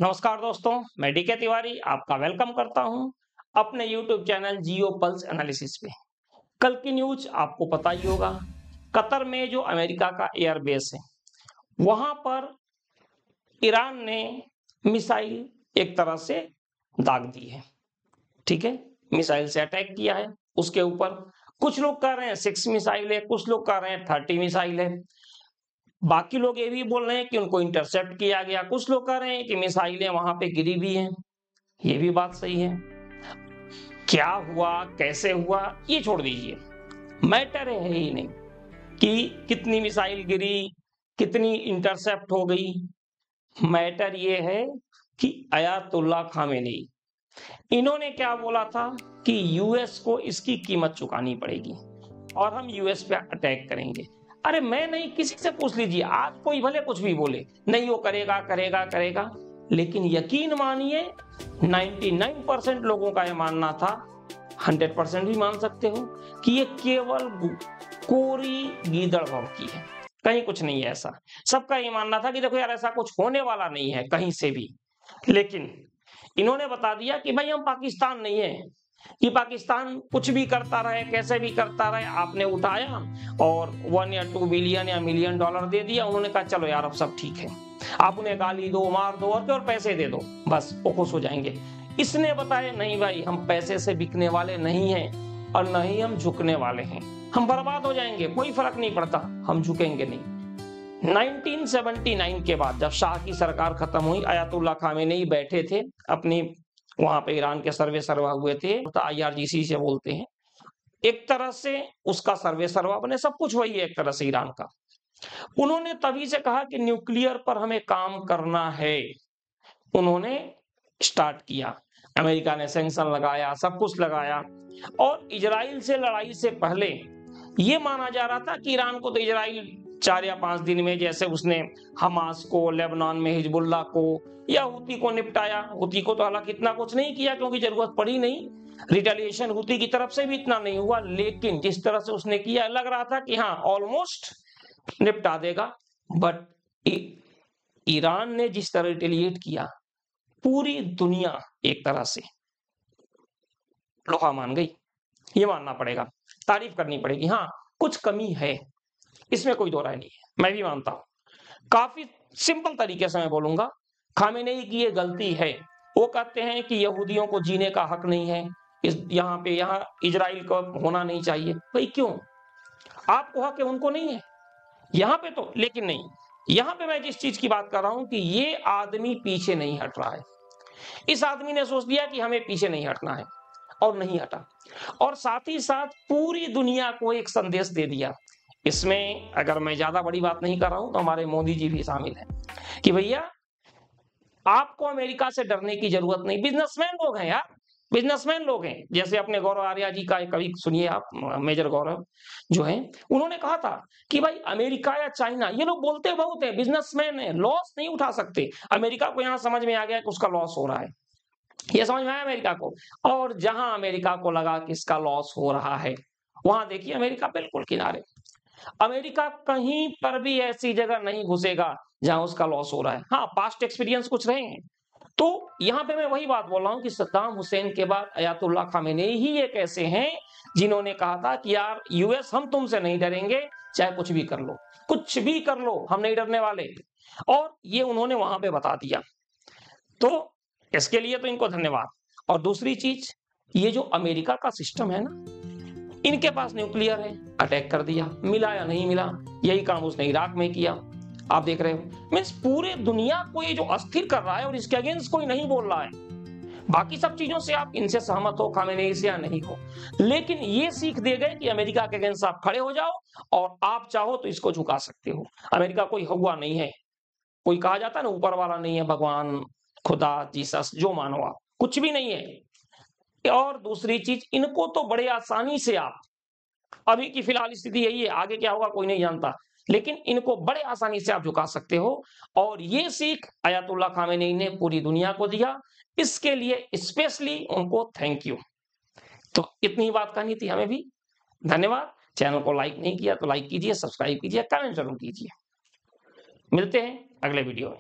नमस्कार दोस्तों, मैं डीके तिवारी आपका वेलकम करता हूं अपने YouTube चैनल जियो पल्स एनालिसिस पे। कल की न्यूज आपको पता ही होगा। कतर में जो अमेरिका का एयरबेस है, वहां पर ईरान ने मिसाइल एक तरह से दाग दी है। ठीक है, मिसाइल से अटैक किया है उसके ऊपर। कुछ लोग कह रहे हैं 6 मिसाइल है, कुछ लोग कह रहे हैं 30 मिसाइल है। बाकी लोग ये भी बोल रहे हैं कि उनको इंटरसेप्ट किया गया। कुछ लोग कह रहे हैं कि मिसाइलें वहां पे गिरी भी हैं। ये भी बात सही है। क्या हुआ, कैसे हुआ, ये छोड़ दीजिए। मैटर है ही नहीं कि कितनी मिसाइल गिरी, कितनी इंटरसेप्ट हो गई। मैटर ये है कि अयातुल्लाह खामेनी, इन्होंने क्या बोला था कि यूएस को इसकी कीमत चुकानी पड़ेगी और हम यूएस पे अटैक करेंगे। अरे मैं नहीं, किसी से पूछ लीजिए। आज कोई भले कुछ भी बोले, नहीं वो करेगा करेगा करेगा, लेकिन यकीन मानिए 99% लोगों का यह मानना था, 100% भी मान सकते हो, कि ये केवल कोरी गीदड़ भौंकी है, कहीं कुछ नहीं है ऐसा। सबका ये मानना था कि देखो यार, ऐसा कुछ होने वाला नहीं है कहीं से भी। लेकिन इन्होंने बता दिया कि भाई हम पाकिस्तान नहीं है, कि पाकिस्तान कुछ भी करता रहे, कैसे भी करता रहे। आपने उठाया और 1 या 2 बिलियन या मिलियन डॉलर दे दिया। उन्होंने कहा चलो यार अब सब ठीक है। आप उन्हें गाली दो, मार दो और पैसे दे दो, बस वो खुश हो जाएंगे। इसने बताया नहीं भाई, हम पैसे से बिकने वाले नहीं हैं और नहीं हम झुकने वाले हैं। हम बर्बाद हो जाएंगे, कोई फर्क नहीं पड़ता, हम झुकेंगे नहीं। 1979 के बाद जब शाह की सरकार खत्म हुई, अयातुल्लाह खामेनी बैठे थे अपनी, वहां पे ईरान के सर्वे सर्वा हुए थे, IRGC से बोलते हैं। एक तरह से उसका सर्वे सर्वा बने, सब कुछ वही है एक तरह से ईरान का। उन्होंने तभी से कहा कि न्यूक्लियर पर हमें काम करना है। उन्होंने स्टार्ट किया, अमेरिका ने सैंक्शन लगाया, सब कुछ लगाया। और इजराइल से लड़ाई से पहले ये माना जा रहा था कि ईरान को तो इजराइल 4 या 5 दिन में, जैसे उसने हमास को, लेबनान में हिजबुल्लाह को या हुती को निपटाया। हुती को तो हालांकि इतना कुछ नहीं किया क्योंकि जरूरत पड़ी नहीं, रिटेलिएशन हुती की तरफ से भी इतना नहीं हुआ, लेकिन जिस तरह से उसने किया लग रहा था कि हाँ ऑलमोस्ट निपटा देगा। बट ईरान ने जिस तरह रिटेलिएट किया, पूरी दुनिया एक तरह से लोहा मान गई, ये मानना पड़ेगा, तारीफ करनी पड़ेगी। हाँ कुछ कमी है, इसमें कोई दो राय नहीं है, मैं भी मानता हूं। काफी सिंपल तरीके से मैं बोलूंगा, खामेनेई की ये गलती है। वो कहते हैं कि यहूदियों को जीने का हक नहीं है, यहाँ इजराइल को होना नहीं चाहिए। भाई क्यों, आपको हक है, उनको नहीं है यहाँ पे तो। लेकिन नहीं, यहाँ पे मैं जिस चीज की बात कर रहा हूं कि ये आदमी पीछे नहीं हट रहा है। इस आदमी ने सोच लिया कि हमें पीछे नहीं हटना है और नहीं हटा, और साथ ही साथ पूरी दुनिया को एक संदेश दे दिया। इसमें अगर मैं ज्यादा बड़ी बात नहीं कर रहा हूं तो हमारे मोदी जी भी शामिल हैं कि भैया आपको अमेरिका से डरने की जरूरत नहीं। बिजनेसमैन लोग हैं यार, बिजनेसमैन लोग हैं। जैसे अपने गौरव आर्या जी का कभी सुनिए आप, मेजर गौरव जो है, उन्होंने कहा था कि भाई अमेरिका या चाइना, ये लोग बोलते बहुत है, बिजनेसमैन है, लॉस नहीं उठा सकते। अमेरिका को यहाँ समझ में आ गया कि उसका लॉस हो रहा है, ये समझ में आया अमेरिका को। और जहां अमेरिका को लगा कि इसका लॉस हो रहा है, वहां देखिए अमेरिका बिल्कुल किनारे। अमेरिका कहीं पर भी ऐसी जगह नहीं घुसेगा जहां उसका लॉस हो रहा है। हाँ पास्ट एक्सपीरियंस कुछ रहे हैं। तो यहाँ पे मैं वही बात बोल रहा हूँ कि सद्दाम हुसैन के बाद अयातुल्लाह खामेनेई ही एक ऐसे हैं जिन्होंने कहा था कि यार यूएस, हम तुमसे नहीं डरेंगे, चाहे कुछ भी कर लो, कुछ भी कर लो, हम नहीं डरने वाले। और ये उन्होंने वहां पे बता दिया, तो इसके लिए तो इनको धन्यवाद। और दूसरी चीज, ये जो अमेरिका का सिस्टम है ना, इनके पास न्यूक्लियर है, अटैक कर दिया, मिला या नहीं मिला, यही काम उसने इराक में किया। आप देख रहे हो, मीन्स पूरे दुनिया को ये जो अस्थिर कर रहा है और इसके अगेंस्ट कोई नहीं बोल रहा है। बाकी सब चीजों से आप इनसे सहमत हो, खामेनेई से या नहीं हो, लेकिन ये सीख दे गए कि अमेरिका के अगेंस्ट आप खड़े हो जाओ और आप चाहो तो इसको झुका सकते हो। अमेरिका कोई हुआ नहीं है, कोई कहा जाता है ना ऊपर वाला नहीं है, भगवान, खुदा, जीसस, जो मानो आप, कुछ भी नहीं है। और दूसरी चीज, इनको तो बड़े आसानी से आप, अभी की फिलहाल स्थिति यही है, आगे क्या होगा कोई नहीं जानता, लेकिन इनको बड़े आसानी से आप झुका सकते हो। और ये सीख अयातुल्लाह खामेनेई ने पूरी दुनिया को दिया, इसके लिए स्पेशली उनको थैंक यू। तो इतनी बात कहनी थी हमें भी। धन्यवाद। चैनल को लाइक नहीं किया तो लाइक कीजिए, सब्सक्राइब कीजिए, कमेंट जरूर कीजिए। मिलते हैं अगले वीडियो में।